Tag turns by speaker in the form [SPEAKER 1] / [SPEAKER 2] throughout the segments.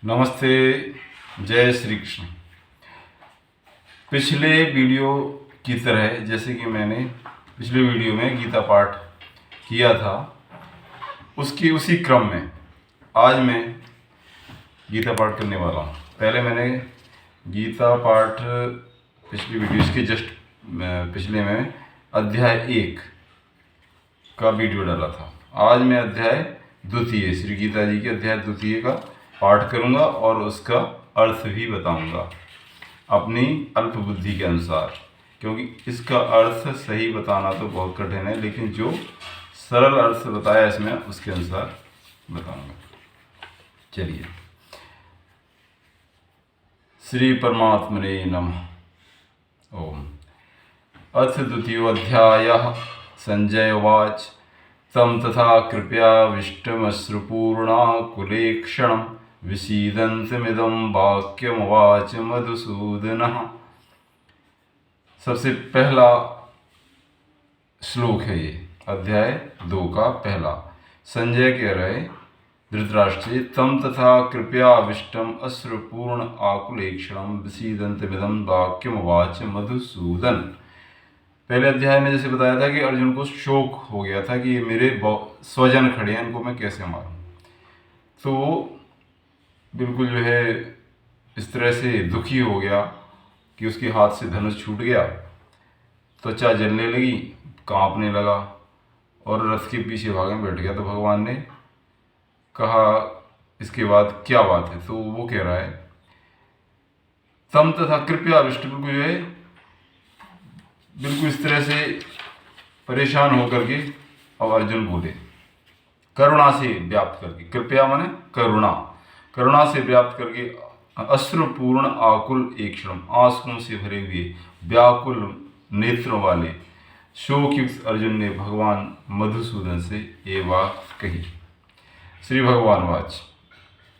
[SPEAKER 1] नमस्ते। जय श्री कृष्ण। पिछले वीडियो की तरह जैसे कि मैंने पिछले वीडियो में गीता पाठ किया था, उसकी उसी क्रम में आज मैं गीता पाठ करने वाला हूँ। पहले मैंने गीता पाठ पिछली वीडियो इसके जस्ट पिछले में अध्याय 1 का वीडियो डाला था। आज मैं अध्याय द्वितीय श्री गीता जी के अध्याय द्वितीय का पाठ करूँगा और उसका अर्थ भी बताऊँगा अपनी अल्प बुद्धि के अनुसार, क्योंकि इसका अर्थ सही बताना तो बहुत कठिन है, लेकिन जो सरल अर्थ बताया इसमें उसके अनुसार बताऊँगा। चलिए, श्री परमात्मने नमः। ओम। अथ द्वितीयोऽध्यायः। संजय उवाच तं तथा कृपयाविष्टमश्रुपूर्णाकुलेक्षणं विषीदन्तमिदं वाक्यमुवाच मधुसूदनः। सबसे पहला श्लोक है ये अध्याय 2 का पहला। संजय कह रहे धृतराष्ट्र से, तम तथा कृपयाविष्टम अश्रुपूर्ण आकुलेक्षणम विषीदन्तमिदं वाक्यमुवाच मधुसूदन। पहले अध्याय में जैसे बताया था कि अर्जुन को शोक हो गया था कि ये मेरे स्वजन खड़े हैं, इनको मैं कैसे मारूं। तो वो बिल्कुल जो है इस तरह से दुखी हो गया कि उसके हाथ से धनुष छूट गया, त्वचा जलने लगी, कांपने लगा और रथ के पीछे भागने बैठ गया। तो भगवान ने कहा इसके बाद क्या बात है। तो वो कह रहा है तम तथा कृपया विष्ट, बिल्कुल जो है बिल्कुल इस तरह से परेशान होकर के अब अर्जुन बोले, करुणा से व्याप्त करके, कृपया माने करुणा, करुणा से व्याप्त करके अश्रुपूर्ण आकुल एक क्षण, आंसुओं से भरे हुए व्याकुल नेत्रों वाले शोकयुक्त अर्जुन ने भगवान मधुसूदन से ये बात कही। श्री भगवान वाच।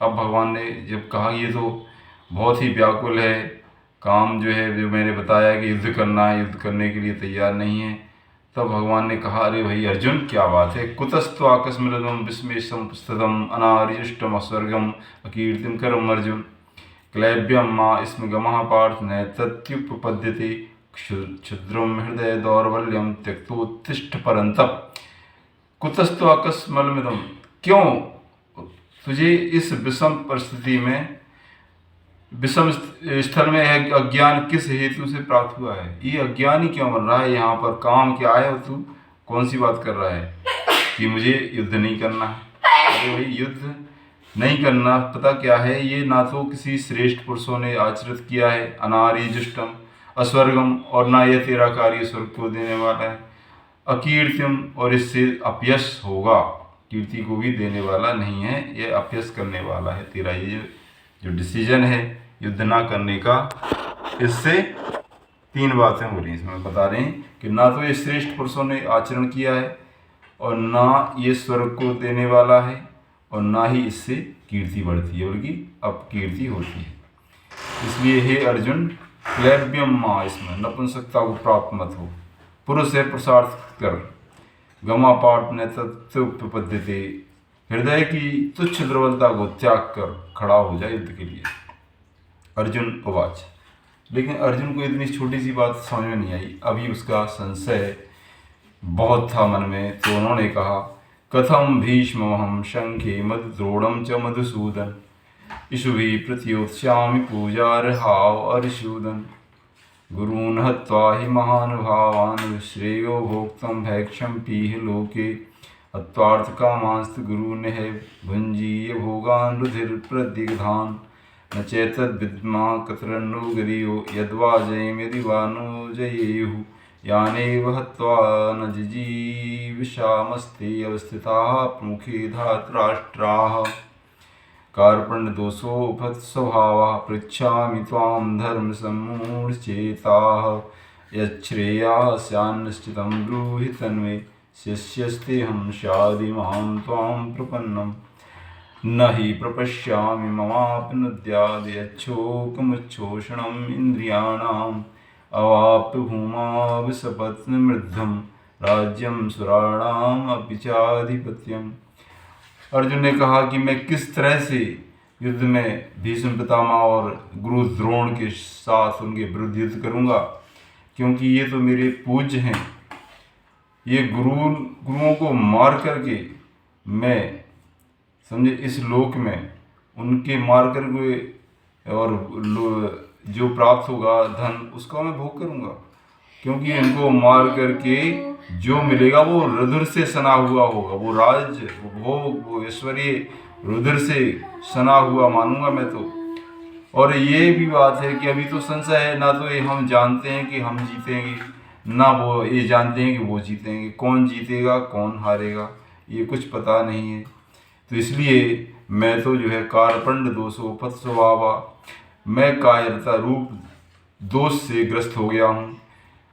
[SPEAKER 1] अब भगवान ने जब कहा ये तो बहुत ही व्याकुल है, काम जो है जो मैंने बताया कि युद्ध करना है, युद्ध करने के लिए तैयार नहीं है, तब भगवान ने कहा, अरे भाई अर्जुन क्या बात है, कुतस्तु आकस्मिकम विस्मेशम पुस्तम अनार्युष्टम अस्वर्गम अकीर्तिम करम अर्जुन क्लैब्यम माँ स्म गमः पार्थ न तत्युपपद्यते क्षुद्रम हृदय दौर्बल्यम त्यक्तोत्तिष्ठ परंतप। कुतस्तु आकस्मिकम, क्यों तुझे इस विषम परिस्थिति में, विषम स्थल में यह अज्ञान किस हेतु से प्राप्त हुआ है? ये अज्ञानी क्यों बन रहा है यहाँ पर? काम क्या है? और तू कौन सी बात कर रहा है कि मुझे युद्ध नहीं करना है? अरे भाई, युद्ध नहीं करना पता क्या है? ये ना तो किसी श्रेष्ठ पुरुषों ने आचरित किया है, अनार्यजुष्टम अस्वर्गम, और ना यह तेरा कार्य स्वर्ग को देने वाला है, अकीर्तिम, और इससे अपयश होगा, कीर्ति को भी देने वाला नहीं है, ये अपयश करने वाला है। तेरा ये जो डिसीजन है युद्ध ना करने का, इससे 3 बातें हो रही हैं इसमें। बता रहे हैं कि ना तो ये श्रेष्ठ पुरुषों ने आचरण किया है, और ना ये स्वर्ग को देने वाला है, और ना ही इससे कीर्ति बढ़ती है, बल्कि अपकीर्ति होती है। इसलिए हे अर्जुन, क्लैब्यम माँ, इसमें नपुंसकता को प्राप्त मत हो, पुरुष है पुरुषार्थ कर, गमा पाठ ने तत्वपद्यते, हृदय की तुच्छ दुर्बलता को त्याग कर खड़ा हो जाए युद्ध के लिए। अर्जुन उवाच। लेकिन अर्जुन को इतनी छोटी सी बात समझ में नहीं आई, अभी उसका संशय बहुत था मन में। तो उन्होंने कहा, कथम भीष्महम शंखे मधुद्रोणम च मधुसूदन इषुभि प्रत्योत्स्यामि पूजार्हाव अर्षूदन गुरून् हत्वा हि महानुभावान् श्रेयो भोक्तुं भैक्षं पीह लोके हत्वार्थकामांस्तु गुरूनिह भुञ्जीय भोगान् रुधिरप्रदिग्धान् न चैतद्विद्मा कतरन्नो गिरियो यद्वा जयेम यदि वा नो जयेयुः यानेव हत्वा न जिजीविषामस्ते अवस्थिताः प्रमुखे धातराष्ट्राः कार्पण्यदोषोपत्स्वभावाः पृच्छामि त्वां धर्मसम्मूढचेताः यच्छ्रेयास्यान्निश्चितं ब्रूहि तन्मे शिष्यस्तेऽहं स्यादिमां त्वां प्रपन्नं न हि प्रपश्यामि ममापनुद्याद् यच्छोकमुच्छोषणम् इन्द्रियाणाम् अवाप्य भूमा विसपत्नमृद्धं राज्यं सुराणाम् अपि चाधिपत्यम्। अर्जुन ने कहा कि मैं किस तरह से युद्ध में भीष्म पितामह और गुरु द्रोण के साथ उनके विरुद्ध युद्ध करूँगा, क्योंकि ये तो मेरे पूज्य हैं। ये गुरुओं को मार करके मैं समझे इस लोक में उनके मार करके और जो प्राप्त होगा धन उसका मैं भोग करूँगा, क्योंकि इनको मार करके जो मिलेगा वो रुधिर से सना हुआ होगा, वो राज वो भोग वो ऐश्वर्य रुधिर से सना हुआ मानूंगा मैं तो। और ये भी बात है कि अभी तो संशय है, ना तो ये हम जानते हैं कि हम जीतेंगे, ना वो ये जानते हैं कि वो जीतेंगे। कौन जीतेगा कौन हारेगा ये कुछ पता नहीं है। तो इसलिए मैं तो जो है कारपंड दोषोपत स्वभावा, मैं कायरता रूप दोष से ग्रस्त हो गया हूँ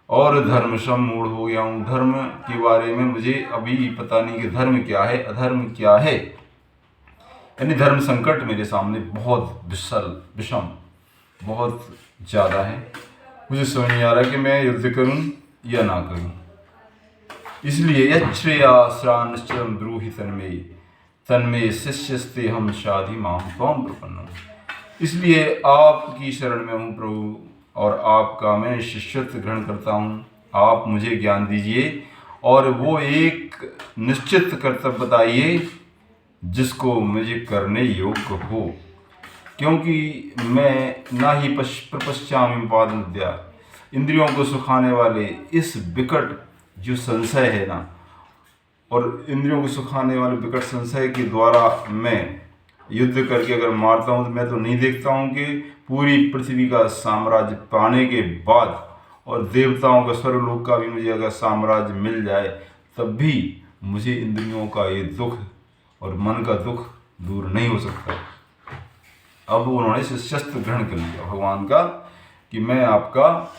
[SPEAKER 1] और धर्म सम्मूढ़ हो गया हूँ। धर्म के बारे में मुझे अभी पता नहीं कि धर्म क्या है अधर्म क्या है, यानी धर्म संकट मेरे सामने बहुत विषम बहुत ज़्यादा है। मुझे समझ नहीं आ रहा कि मैं युद्ध करूं या ना करूं। इसलिए यच्छ्रेयाश्रानिश्चरं ब्रूहि तन्मे शिष्यस्ते हम शाधि माम त्वं प्रपन्नम। इसलिए आपकी शरण में हूँ प्रभु और आपका मैं शिष्यत्व ग्रहण करता हूँ। आप मुझे ज्ञान दीजिए और वो एक निश्चित कर्तव्य बताइए जिसको मुझे करने योग्य हो, क्योंकि मैं ना ही प्रपश्चामि पाद विद्या, इंद्रियों को सुखाने वाले इस विकट जो संशय है ना, और इंद्रियों को सुखाने वाले विकट संशय के द्वारा मैं युद्ध करके अगर मारता हूँ तो मैं तो नहीं देखता हूँ कि पूरी पृथ्वी का साम्राज्य पाने के बाद और देवताओं का स्वर्गलोक का भी मुझे अगर साम्राज्य मिल जाए तब भी मुझे इंद्रियों का ये दुख और मन का दुख दूर नहीं हो सकता। अब उन्होंने शस्त्र ग्रहण कर लिया भगवान का कि मैं आपका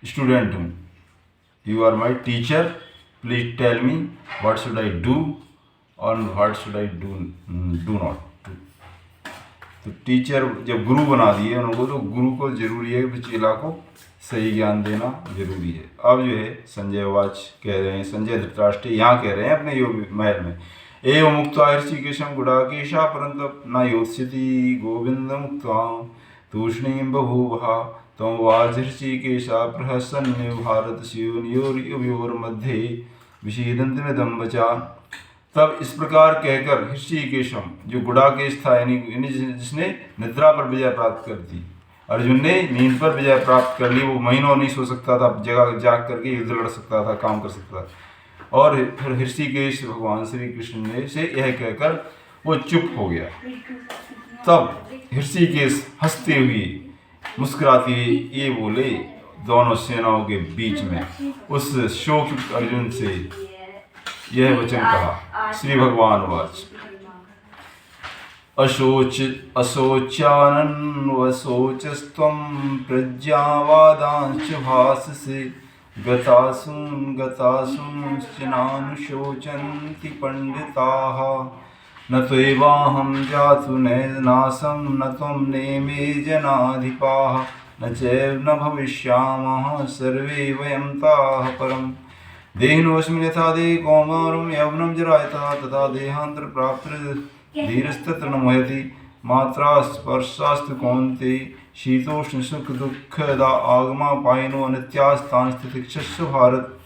[SPEAKER 1] स्टूडेंट हूँ, you are my teacher, please tell me what should I do और what should I do not. तो टीचर जब गुरु बना दिए उनको तो गुरु को जरूरी है कि चेला को सही ज्ञान देना जरूरी है। अब जो है संजय वाच कह रहे हैं, संजय धृतराष्ट्र यहाँ कह रहे हैं अपने योग महल में, एवं मुक्त्वा ऋषिकेशं गुडाकेशा परन्तप न योत्स्यति गोविंद मुक्त्वा तूष्णीं बभूवः त्वं वाच ऋषिकेशा प्रहसन्य भारत शिवयोर्मध्ये विषीदन्तमिदं वचा। तब इस प्रकार कहकर ऋषिकेशम जो गुडाकेश था यानी जिसने निद्रा पर विजय प्राप्त कर दी, अर्जुन ने नींद पर विजय प्राप्त कर ली, वो महीनों नहीं सो सकता था, जगह जाग करके युद्ध लड़ सकता था, काम कर सकता था। और फिर ऋषिकेश भगवान श्री कृष्ण ने से यह कहकर वो चुप हो गया। तब ऋषिकेश हंसते हुए मुस्कुराते हुए ये बोले दोनों सेनाओं के बीच में उस शोक अर्जुन से यह वचन कहा, श्री भगवान वाच अशोच्यानन्वशोचस्त्वं प्रज्ञावादांश्च भाससे गतासूंश्च नानुशोचन्ति पंडिताः न त्वेवाहं जातु नासं न त्वं नेमे जनाधिपाः न चैव न भविष्यामः सर्वे वयं ताः परम् देहिनोऽस्मिन् यथा देहे कौमारं यौवनं जरायता तथा देहान्तर प्राप्त धीरस्तत्र न मोहति मात्रा स्पर्शास्तु कौन्ते शीतोष्ण सुख दुःखदा आगमा पायनो अनित्यास्तान स्थितिक्षस्व भारत।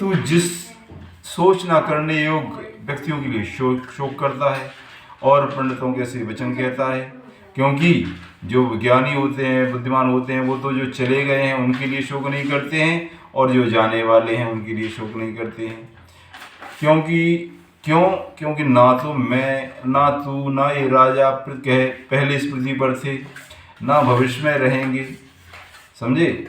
[SPEAKER 1] तू जिस सोच न करने योग्य व्यक्तियों के लिए शोक करता है और पंडितों के ऐसे वचन कहता है, क्योंकि जो विज्ञानी होते हैं बुद्धिमान होते हैं वो तो जो चले गए हैं उनके लिए शोक नहीं करते हैं और जो जाने वाले हैं उनके लिए शोक नहीं करते हैं। क्योंकि ना तो मैं ना तू ना ये राजा पहले इस पृथ्वी पर थे ना भविष्य में रहेंगे, समझे।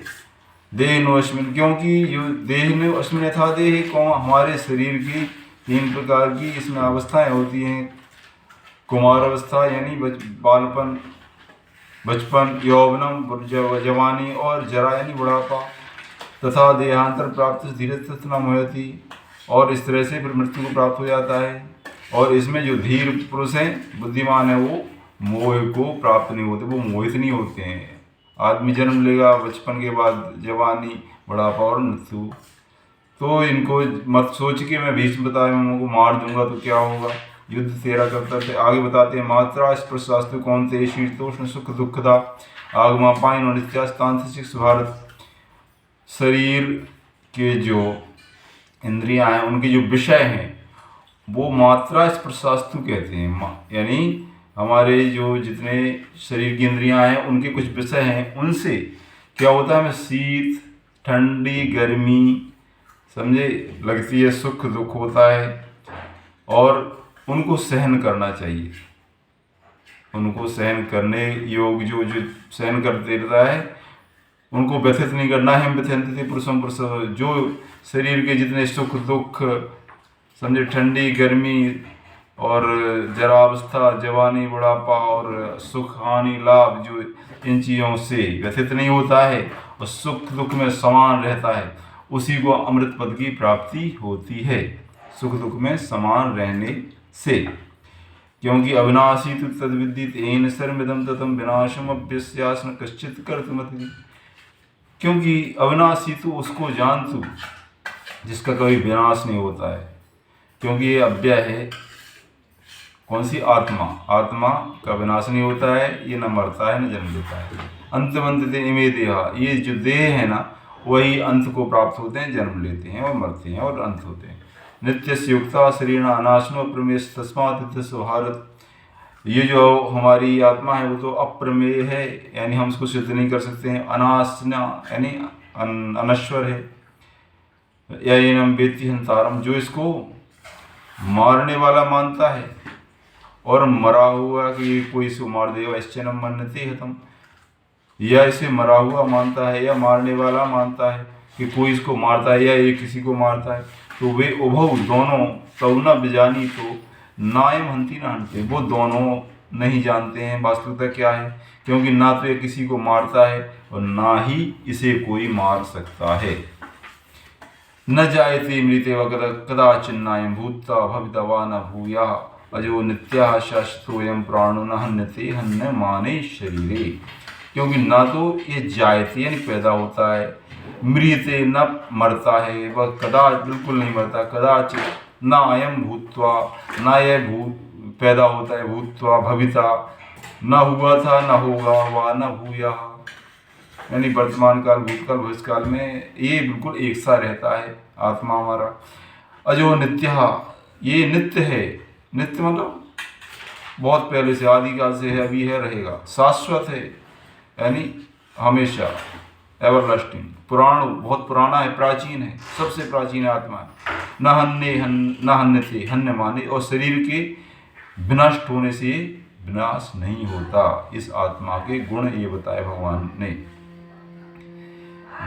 [SPEAKER 1] देहिनोऽस्मिन्, क्योंकि जो देहिनोऽस्मिन् यथा देहे कौन, हमारे शरीर की 3 प्रकार की इसमें अवस्थाएं होती हैं। कुमार अवस्था यानी बालपन बचपन, यौवनम जवानी और जरा यानी बुढ़ापा, तथा देहांतर प्राप्त धीरज तथा मोहति, और इस तरह से फिर मृत्यु को प्राप्त हो जाता है। और इसमें जो धीर पुरुष हैं बुद्धिमान है वो मोह को प्राप्त नहीं होते, वो मोहित नहीं होते हैं। आदमी जन्म लेगा, बचपन के बाद जवानी, बुढ़ापा और मृत्यु। तो इनको मत सोच के मैं भीष्म पितामह को मार दूंगा तो क्या होगा, युद्ध तेरा कर्तव्य। आगे बताते हैं मात्रा स्पर्शास्तु कौनते शीतोष्ण सुख दुखदा आगमा पाइन नित्यास्तांत्रिक भारत। शरीर के जो इंद्रियां हैं उनके जो विषय हैं वो मात्रा स्पर्शास्तु कहते हैं, यानी हमारे जो जितने शरीर की इंद्रियां हैं उनके कुछ विषय हैं, उनसे क्या होता है, हमें शीत ठंडी गर्मी समझे लगती है, सुख दुख होता है, और उनको सहन करना चाहिए। उनको सहन करने योग जो जो सहन करते रहता है उनको व्यथित नहीं करना है। हम व्यथित पुरुषम पुरुष, जो शरीर के जितने सुख दुख समझे ठंडी गर्मी और जरावस्था जवानी बुढ़ापा और सुख हानि लाभ, जो इन चीज़ों से व्यथित नहीं होता है और सुख दुख में समान रहता है, उसी को अमृत पद की प्राप्ति होती है, सुख दुख में समान रहने से। क्योंकि अविनाशी तु तद्विदित येन सर्वमिदं ततं विनाशम अभ्यस्यास्न कश्चित् कर्तुमर्हति। क्योंकि अविनाशी तू उसको जान तू जिसका कभी विनाश नहीं होता है, क्योंकि ये अव्यय है। कौन सी? आत्मा। आत्मा का विनाश नहीं होता है, ये न मरता है न जन्म लेता है। अंतमंत इमे देहा, ये जो देह है ना वही अंत को प्राप्त होते हैं, जन्म लेते हैं और मरते हैं और अंत होते हैं। नित्य से युक्ता शरीर अनाशनो प्रमेश तस्मात् भारत। ये जो हमारी आत्मा है वो तो अप्रमेय है, यानी हम उसको सिद्ध नहीं कर सकते हैं। अनासना यानी अनश्वर है। या एनम वेत्ति हंतारम, जो इसको मारने वाला मानता है और मरा हुआ कि कोई इसको मार देगा, ऐश्चनम मन्यते हतम, या इसे मरा हुआ मानता है या मारने वाला मानता है कि कोई इसको मारता है या ये किसी को मारता है, तो वे उभव दोनों तव न बिजानी, तो नायम हंती ना हंते, वो दोनों नहीं जानते हैं वास्तविकता क्या है, क्योंकि ना तो ये किसी को मारता है और ना ही इसे कोई मार सकता है। न जायते मृते वगत कदाचिन्नायम भूता भविता वा न भूया अजो नित्या शाश्वतोयम प्राणो न हन्यते हन्य माने शरीरे। क्योंकि ना तो ये जायते यानी पैदा होता है, मृते न मरता है, वह कदा बिल्कुल नहीं मरता, कदाचित न अयम भूत्वा, न यह पैदा होता है, भूत्वा भविता न हुआ था न होगा, वा न भूया यानी वर्तमान काल भूतकाल भविष्यकाल में ये बिल्कुल एक सा रहता है आत्मा हमारा। अजो नित्य, ये नित्य है, नित्य मतलब बहुत पहले से आदिकाल से है, अभी है, रहेगा, शाश्वत है यानी हमेशा एवरलास्टिंग, पुराण बहुत पुराना है, प्राचीन है, सबसे प्राचीन आत्मा है। न हन्यते हन्य माने, और शरीर के विनष्ट होने से विनाश नहीं होता। इस आत्मा के गुण ये बताए भगवान ने।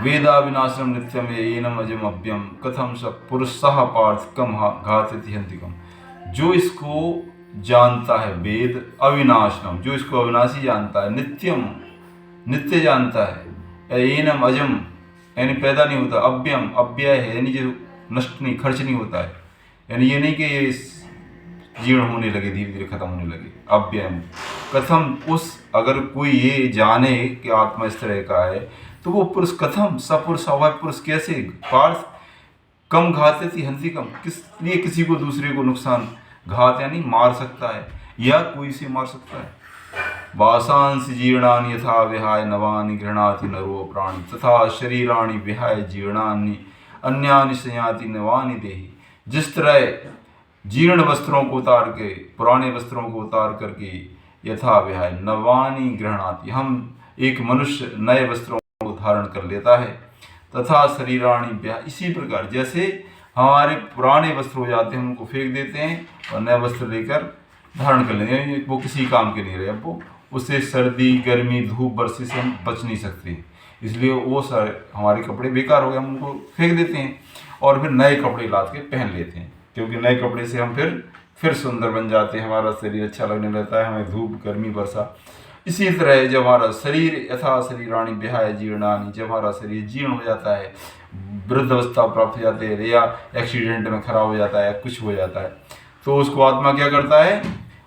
[SPEAKER 1] वेदा विनाशम नित्यम येनम अजम अभ्यम कथम स पुरुषः पार्थ कम घातति हंतिकम। जो इसको जानता है वेद अविनाशनम, जो इसको अविनाशी जानता है, नित्यम नित्य जानता है, येनम अजम यानी पैदा नहीं होता, अभ्यम अव्यय है यानी जो नष्ट नहीं खर्च नहीं होता है, यानी ये नहीं कि ये जीर्ण होने लगे धीरे धीरे खत्म होने लगे, अव्ययम। कथम उस, अगर कोई ये जाने कि आत्मा इस तरह का है तो वो पुरुष कथम सपुरुष अवय पुरुष कैसे पार्थ कम घाते थी हंसी कम, किस लिए किसी को दूसरे को नुकसान घात यानी मार सकता है या कोई से मार सकता है। वासांस जीर्णानि यथा विहाय नवानि गृह्णाति नरो प्राणी तथा शरीराणि विहाय जीर्णानि अन्यानि संयाति नवानि देहि। जिस तरह जीर्ण वस्त्रों को उतार के, पुराने वस्त्रों को उतार करके यथा विहाय नवानि गृह्णाति, हम एक मनुष्य नए वस्त्रों को धारण कर लेता है, तथा शरीराणि विहाय, इसी प्रकार जैसे हमारे पुराने वस्त्र हो जाते हैं उनको फेंक देते हैं और नए वस्त्र लेकर धारण कर लेते हैं, वो किसी काम के नहीं रहे, अब वो उससे सर्दी गर्मी धूप बरसी से हम बच नहीं सकते, इसलिए वो हमारे कपड़े बेकार हो गए, हम उनको फेंक देते हैं और फिर नए कपड़े ला के पहन लेते हैं, क्योंकि नए कपड़े से हम फिर सुंदर बन जाते हैं, हमारा शरीर अच्छा लगने लगता है, हमें धूप गर्मी वर्षा। इसी तरह जब हमारा शरीर यथा शरीराणि विहाय जीर्णानि, जब हमारा शरीर जीर्ण हो जाता है, वृद्धावस्था प्राप्त हो जाते हैं या एक्सीडेंट में खराब हो जाता है या कुछ हो जाता है, तो उसको आत्मा क्या करता है,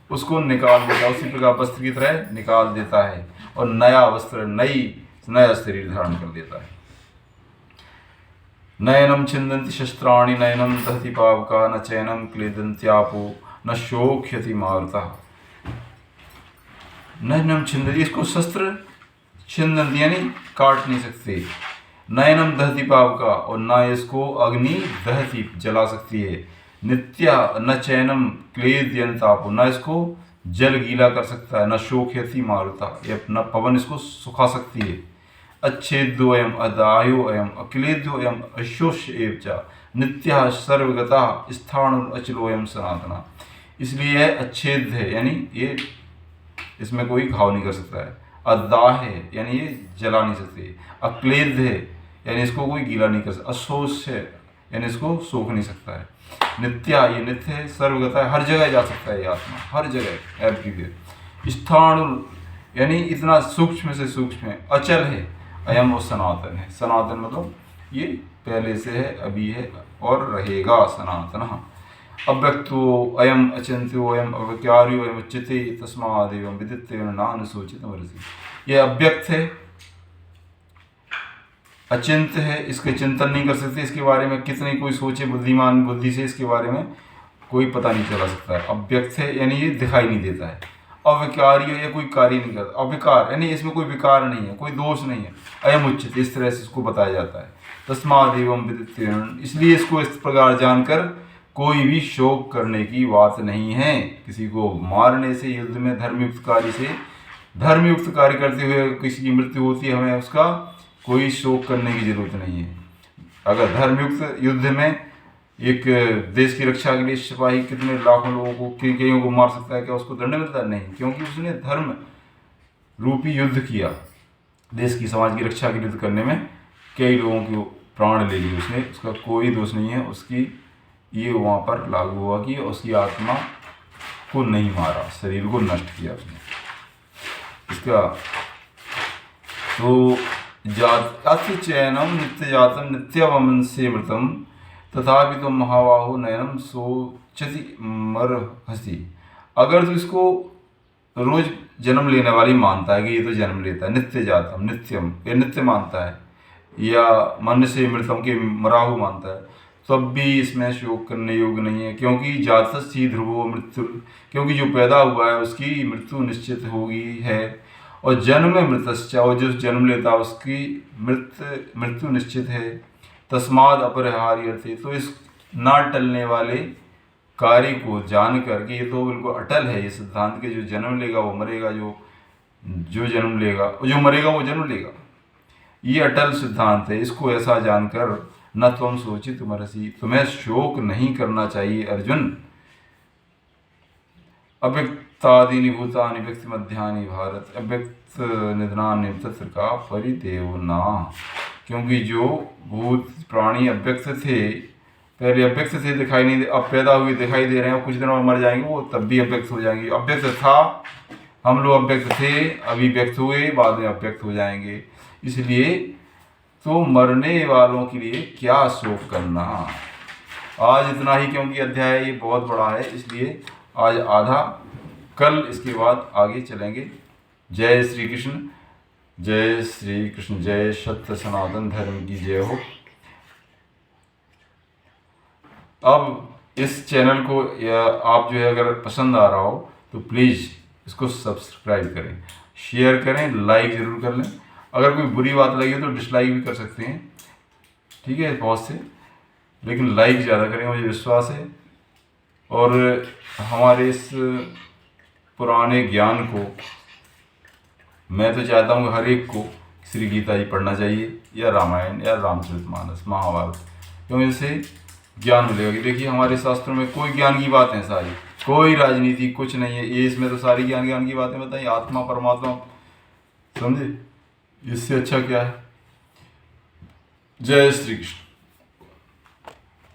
[SPEAKER 1] उसको निकाल देता है, उसी प्रकार वस्त्र की तरह निकाल देता है और नया वस्त्र नया शरीर धारण कर देता है। नयनम छिंदन्ति शस्त्राणि नयनम दहति पावका न चैनम क्लेदन्त्यापो न शोक्यति मारुता नयनम छिंदति, इसको शस्त्र छिंदन यानी काट नहीं सकते। नयनम दहति पावका, और न इसको अग्नि दहती जला सकती है। नित्या न चैनम क्लेदयंतापो, न इसको जल गीला कर सकता है। न शोक्यति मारुता, न पवन इसको सुखा सकती है। अच्छेद्यो अयम अदायो अयम अक्लेद्यो अयम अशोष एव च नित्य सर्वगता स्थाणु अचलो अयम सनातना। इसलिए यह अच्छेद है, यानी ये इसमें कोई घाव नहीं कर सकता है। अदाह है यानी ये जला नहीं सकते। अक्लेद है यानी इसको कोई गीला नहीं कर सकता। अशोष है यानी इसको सोख नहीं सकता है। नित्या, ये नित्य है। सर्वगता है, हर जगह जा सकता है ये आत्मा, हर जगह, एवरीवेयर। स्थाणु यानी इतना सूक्ष्म से सूक्ष्म है। अचल है, अयम वो सनातन है। सनातन मतलब ये पहले से है, अभी है और रहेगा, सनातन। अव्यक्तो अयम अचिंत्यो अयम अव्यक्तार्यो अयम उच्यते तस्मादेवं विदित्य नानुशोचितं वर्षि। यह अव्यक्त है, अचिंत्य है, इसके चिंतन नहीं कर सकते, इसके बारे में कितनी कोई सोचे बुद्धिमान बुद्धि से इसके बारे में कोई पता नहीं चला सकता है। अव्यक्त है यानी ये दिखाई नहीं देता है। अविकार्य, ये कोई कार्य नहीं करता। अविकार यानी इसमें कोई विकार नहीं है, कोई दोष नहीं है। अयम उचित, इस तरह से इसको बताया जाता है। तस्मादेवं विदित्य, इसलिए इसको इस प्रकार जानकर कोई भी शोक करने की बात नहीं है। किसी को मारने से, युद्ध में धर्मयुक्त कार्य करते हुए किसी की मृत्यु होती है, हमें उसका कोई शोक करने की जरूरत नहीं है। अगर धर्मयुक्त युद्ध में एक देश की रक्षा के लिए सिपाही कितने लाखों लोगों को, कईयों को मार सकता है, क्या उसको दंड मिलता है? नहीं, क्योंकि उसने धर्म रूपी युद्ध किया। देश की, समाज की रक्षा के लिए करने में कई लोगों के प्राण ले लिए उसने, उसका कोई दोष नहीं है। उसकी ये वहाँ पर लागू हुआ कि उसकी आत्मा को नहीं मारा, शरीर को नष्ट किया उसने। इसका तो जात अथ चैनम नित्य जातम नित्यवमन से मृतम तथापि तो महाबाहो नयनम सोचति मरहसी। अगर तो इसको रोज जन्म लेने वाली मानता है कि ये तो जन्म लेता है, नित्य जातम, नित्यम ये नित्य मानता है, या मन से मृतम के मराहु मानता है, तब भी इसमें शोक करने योग्य नहीं है। क्योंकि जातस्य ध्रुवो मृत्यु, क्योंकि जो पैदा हुआ है उसकी मृत्यु निश्चित होगी है। और जन्म में मृतश्च, और जो जन्म लेता है उसकी मृत्यु निश्चित है। तस्माद अपरिहार्य अर्थे, तो इस ना टलने वाले कार्य को जान कर कि ये तो बिल्कुल अटल है, ये सिद्धांत के जो जन्म लेगा वो मरेगा, जो जन्म लेगा, जो मरेगा वो जन्म लेगा, ये अटल सिद्धांत है। इसको ऐसा जानकर न तुम सोचित मरसी, तुम्हें शोक नहीं करना चाहिए अर्जुन। अव्यक्तादीनि भूतानि व्यक्ति मध्यानि भारत अव्यक्त निधनानि तत्र का परिदेव ना। क्योंकि जो भूत प्राणी अव्यक्त थे, पहले अव्यक्त थे, दिखाई नहीं दे, अब पैदा हुए दिखाई दे रहे हैं, कुछ दिनों में मर जाएंगे, वो तब भी अव्यक्त हो जाएंगे। अव्यक्त था, हम लोग अव्यक्त थे, अभी व्यक्त हुए, बाद में अव्यक्त हो जाएंगे। इसलिए तो मरने वालों के लिए क्या शोक करना। आज इतना ही, क्योंकि अध्याय ये बहुत बड़ा है, इसलिए आज आधा, कल इसके बाद आगे चलेंगे। जय श्री कृष्ण, जय श्री कृष्ण, जय सत्य सनातन धर्म की जय हो। अब इस चैनल को आप जो है अगर पसंद आ रहा हो तो प्लीज़ इसको सब्सक्राइब करें, शेयर करें, लाइक ज़रूर कर लें। अगर कोई बुरी बात लगी तो डिसलाइक भी कर सकते हैं, ठीक है, बहुत से, लेकिन लाइक ज़्यादा करें, मुझे विश्वास है। और हमारे इस पुराने ज्ञान को मैं तो चाहता हूँ हर एक को श्री गीता जी पढ़ना चाहिए, या रामायण, या रामचरितमानस, महाभारत, क्योंकि इससे ज्ञान मिलेगा। कि देखिए हमारे शास्त्रों में कोई ज्ञान की बात है सारी, कोई राजनीति कुछ नहीं है, ये इसमें तो सारी ज्ञान की बातें बताइए, आत्मा परमात्मा, समझे, इससे अच्छा क्या है। जय श्री कृष्ण।